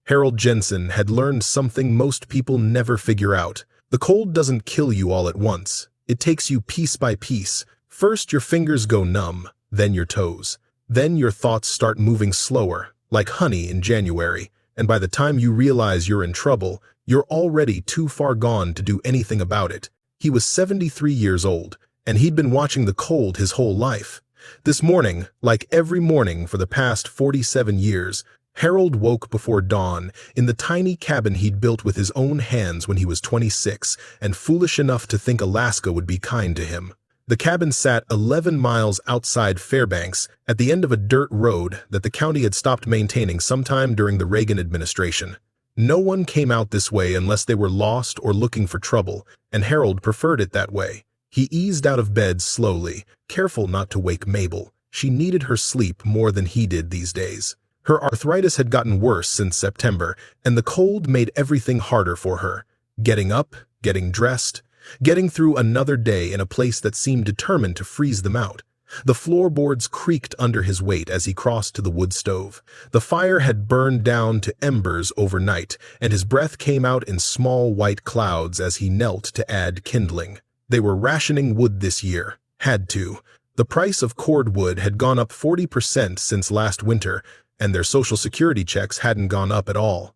Harold Jensen had learned something most people never figure out. The cold doesn't kill you all at once. It takes you piece by piece. First your fingers go numb, then your toes. Then your thoughts start moving slower, like honey in January, and by the time you realize you're in trouble, you're already too far gone to do anything about it. He was 73 years old, and he'd been watching the cold his whole life. This morning, like every morning for the past 47 years, Harold woke before dawn in the tiny cabin he'd built with his own hands when he was 26 and foolish enough to think Alaska would be kind to him. The cabin sat 11 miles outside Fairbanks at the end of a dirt road that the county had stopped maintaining sometime during the Reagan administration. No one came out this way unless they were lost or looking for trouble, and Harold preferred it that way. He eased out of bed slowly, careful not to wake Mabel. She needed her sleep more than he did these days. Her arthritis had gotten worse since September, and the cold made everything harder for her. Getting up, getting dressed, getting through another day in a place that seemed determined to freeze them out. The floorboards creaked under his weight as he crossed to the wood stove. The fire had burned down to embers overnight, and his breath came out in small white clouds as he knelt to add kindling. They were rationing wood this year. Had to. The price of cordwood had gone up 40% since last winter, and their Social Security checks hadn't gone up at all.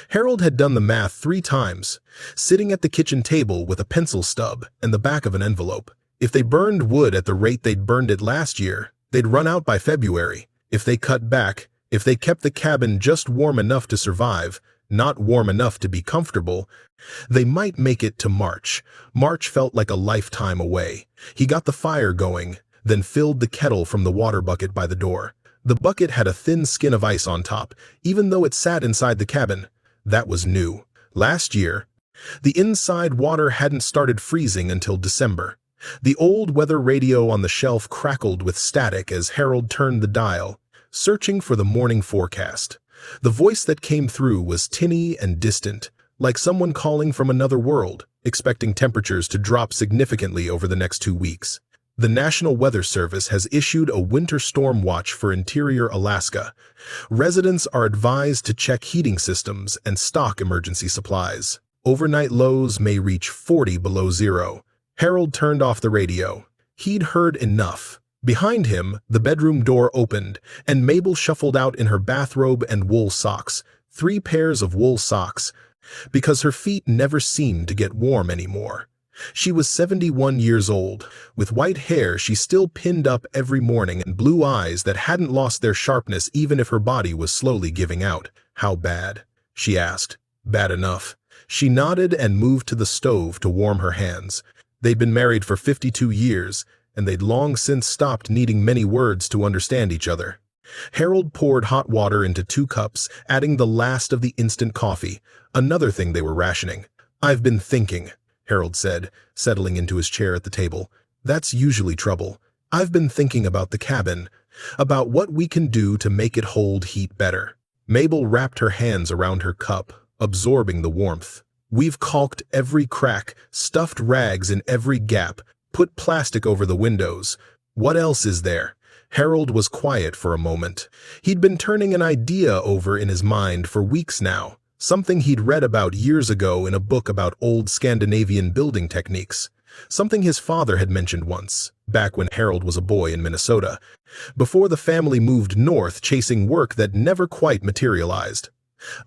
Harold had done the math 3 times, sitting at the kitchen table with a pencil stub and the back of an envelope. If they burned wood at the rate they'd burned it last year, they'd run out by February. If they cut back, if they kept the cabin just warm enough to survive, not warm enough to be comfortable, they might make it to March. March felt like a lifetime away. He got the fire going, then filled the kettle from the water bucket by the door. The bucket had a thin skin of ice on top, even though it sat inside the cabin. That was new. Last year, the inside water hadn't started freezing until December. The old weather radio on the shelf crackled with static as Harold turned the dial, searching for the morning forecast. The voice that came through was tinny and distant, like someone calling from another world, expecting temperatures to drop significantly over the next 2 weeks. The National Weather Service has issued a winter storm watch for interior Alaska. Residents are advised to check heating systems and stock emergency supplies. Overnight lows may reach 40 below zero. Harold turned off the radio. He'd heard enough. Behind him, the bedroom door opened, and Mabel shuffled out in her bathrobe and wool socks, 3 pairs of wool socks, because her feet never seemed to get warm anymore. She was 71 years old. With white hair she still pinned up every morning and blue eyes that hadn't lost their sharpness even if her body was slowly giving out. "How bad?" she asked. "Bad enough." She nodded and moved to the stove to warm her hands. They'd been married for 52 years, and they'd long since stopped needing many words to understand each other. Harold poured hot water into 2 cups, adding the last of the instant coffee, another thing they were rationing. "I've been thinking," Harold said, settling into his chair at the table. "That's usually trouble. I've been thinking about the cabin, about what we can do to make it hold heat better." Mabel wrapped her hands around her cup, absorbing the warmth. "We've caulked every crack, stuffed rags in every gap, put plastic over the windows. What else is there?" Harold was quiet for a moment. He'd been turning an idea over in his mind for weeks now. Something he'd read about years ago in a book about old Scandinavian building techniques. Something his father had mentioned once, back when Harold was a boy in Minnesota, before the family moved north chasing work that never quite materialized.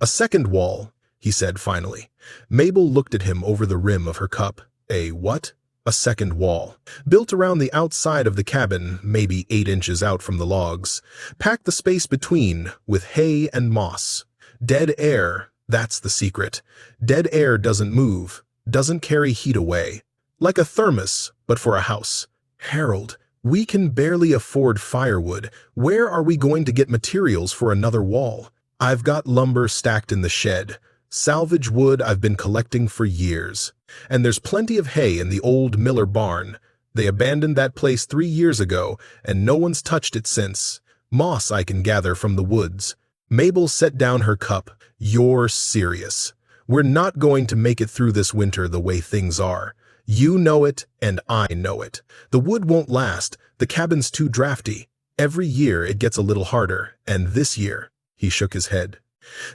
"A second wall," he said finally. Mabel looked at him over the rim of her cup. "A what?" "A second wall. Built around the outside of the cabin, maybe 8 inches out from the logs. Pack the space between with hay and moss. Dead air. That's the secret. Dead air doesn't move, doesn't carry heat away. Like a thermos, but for a house." "Harold, we can barely afford firewood. Where are we going to get materials for another wall?" "I've got lumber stacked in the shed. Salvage wood I've been collecting for years. And there's plenty of hay in the old Miller barn. They abandoned that place 3 years ago, and no one's touched it since. Moss I can gather from the woods." Mabel set down her cup. "You're serious. We're not going to make it through this winter the way things are. You know it, and I know it. The wood won't last. The cabin's too drafty. Every year it gets a little harder, and this year," he shook his head,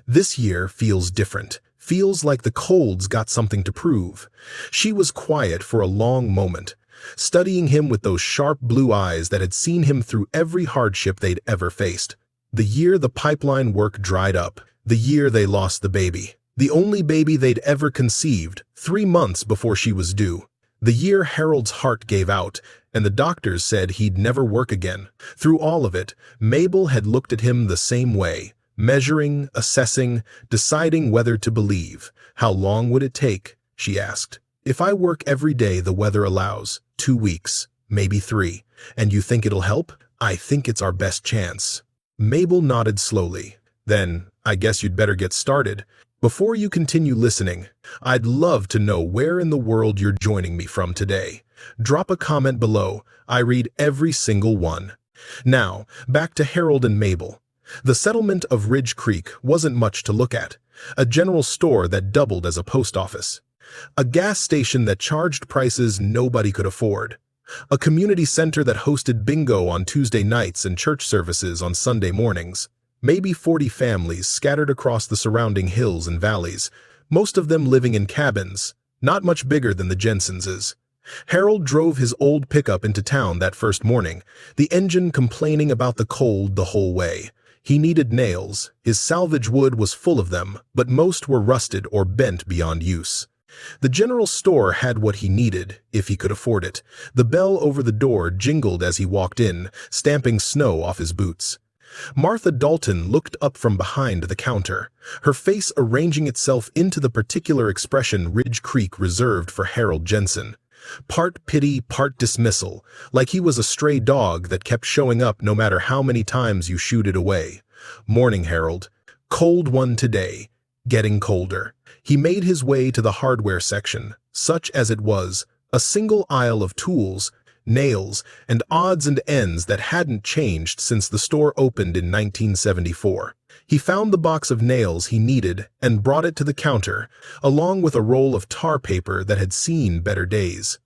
This year feels different, feels like the colds got something to prove. She was quiet for a long moment, studying him with those sharp blue eyes that had seen him through every hardship they'd ever faced. The year the pipeline work dried up, the year they lost the baby. The only baby they'd ever conceived, 3 months before she was due. The year Harold's heart gave out, and the doctors said he'd never work again. Through all of it, Mabel had looked at him the same way, measuring, assessing, deciding whether to believe. How long would it take? She asked. If I work every day the weather allows, 2 weeks, maybe 3, and you think it'll help? I think it's our best chance. Mabel nodded slowly. Then, I guess you'd better get started. Before you continue listening, I'd love to know where in the world you're joining me from today. Drop a comment below. I read every single one. Now, back to Harold and Mabel. The settlement of Ridge Creek wasn't much to look at. A general store that doubled as a post office. A gas station that charged prices nobody could afford. A community center that hosted bingo on Tuesday nights and church services on Sunday mornings. Maybe 40 families scattered across the surrounding hills and valleys, most of them living in cabins, not much bigger than the Jensenses. Harold drove his old pickup into town that first morning, the engine complaining about the cold the whole way. He needed nails. His salvage wood was full of them, but most were rusted or bent beyond use. The general store had what he needed, if he could afford it. The bell over the door jingled as he walked in, stamping snow off his boots. Martha Dalton looked up from behind the counter, her face arranging itself into the particular expression Ridge Creek reserved for Harold Jensen. Part pity, part dismissal, like he was a stray dog that kept showing up no matter how many times you shooed it away. Morning, Harold. Cold one today. Getting colder. He made his way to the hardware section, such as it was, a single aisle of tools, nails, and odds and ends that hadn't changed since the store opened in 1974. He found the box of nails he needed and brought it to the counter, along with a roll of tar paper that had seen better days.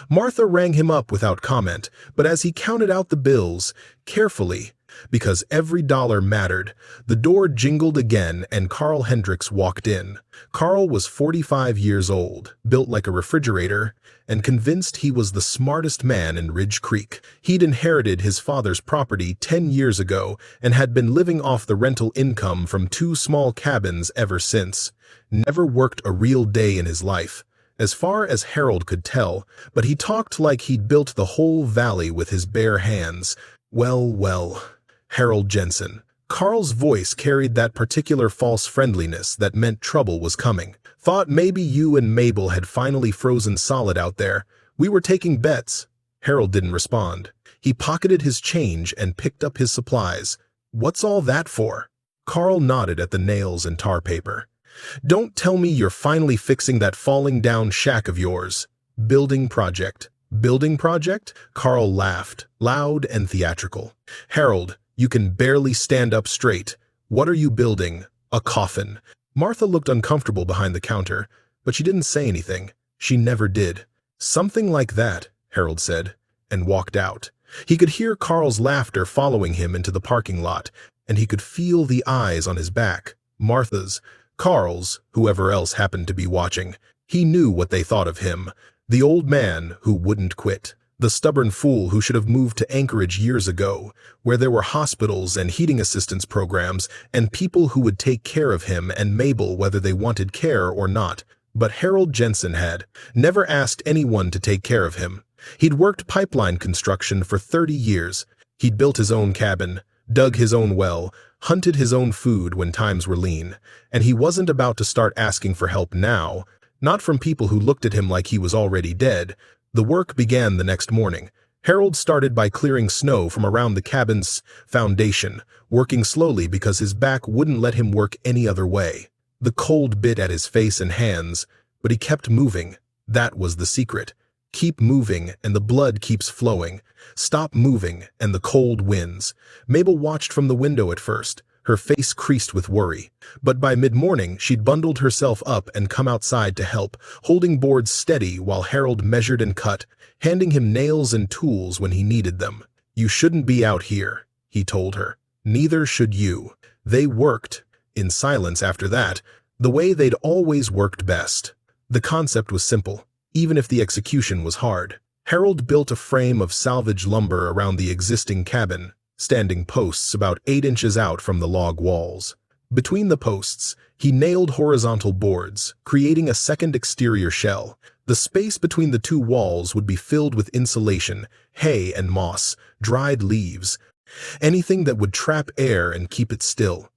Martha rang him up without comment, but as he counted out the bills, carefully, because every dollar mattered, the door jingled again and Carl Hendricks walked in. Carl was 45 years old, built like a refrigerator, and convinced he was the smartest man in Ridge Creek. He'd inherited his father's property 10 years ago and had been living off the rental income from 2 small cabins ever since. Never worked a real day in his life, as far as Harold could tell, but he talked like he'd built the whole valley with his bare hands. Well, Harold Jensen. Carl's voice carried that particular false friendliness that meant trouble was coming. Thought maybe you and Mabel had finally frozen solid out there. We were taking bets. Harold didn't respond. He pocketed his change and picked up his supplies. What's all that for? Carl nodded at the nails and tar paper. Don't tell me you're finally fixing that falling down shack of yours. Building project. Building project? Carl laughed, loud and theatrical. Harold, you can barely stand up straight. What are you building? A coffin. Martha looked uncomfortable behind the counter, but she didn't say anything. She never did. Something like that, Harold said, and walked out. He could hear Carl's laughter following him into the parking lot, and he could feel the eyes on his back. Martha's, Carl's, whoever else happened to be watching. He knew what they thought of him. The old man who wouldn't quit. The stubborn fool who should have moved to Anchorage years ago, where there were hospitals and heating assistance programs and people who would take care of him and Mabel whether they wanted care or not. But Harold Jensen had never asked anyone to take care of him. He'd worked pipeline construction for 30 years. He'd built his own cabin, dug his own well, hunted his own food when times were lean, and he wasn't about to start asking for help now, not from people who looked at him like he was already dead. The work began the next morning. Harold started by clearing snow from around the cabin's foundation, working slowly because his back wouldn't let him work any other way. The cold bit at his face and hands, but he kept moving. That was the secret. Keep moving and the blood keeps flowing. Stop moving and the cold wins. Mabel watched from the window at first, her face creased with worry. But by mid-morning, she'd bundled herself up and come outside to help, holding boards steady while Harold measured and cut, handing him nails and tools when he needed them. You shouldn't be out here, he told her. Neither should you. They worked. in silence after that, the way they'd always worked best. The concept was simple, even if the execution was hard. Harold built a frame of salvage lumber around the existing cabin, standing posts about 8 inches out from the log walls. Between the posts, he nailed horizontal boards, creating a second exterior shell. The space between the two walls would be filled with insulation, hay and moss, dried leaves, anything that would trap air and keep it still.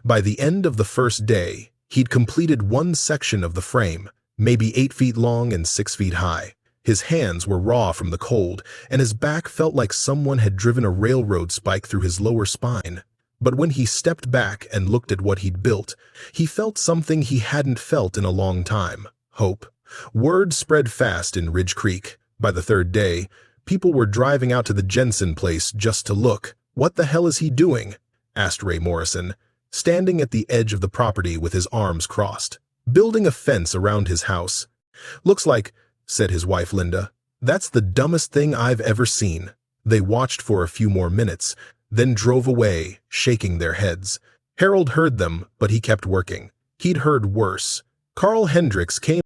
By the end of the first day, he'd completed one section of the frame, maybe 8 feet long and 6 feet high. His hands were raw from the cold, and his back felt like someone had driven a railroad spike through his lower spine. But when he stepped back and looked at what he'd built, he felt something he hadn't felt in a long time: hope. Word spread fast in Ridge Creek. By the third day, people were driving out to the Jensen place just to look. "What the hell is he doing?" asked Ray Morrison, standing at the edge of the property with his arms crossed. "Building a fence around his house. Looks like," said his wife Linda, "that's the dumbest thing I've ever seen." They watched for a few more minutes, then drove away, shaking their heads. Harold heard them, but he kept working. He'd heard worse. Carl Hendricks came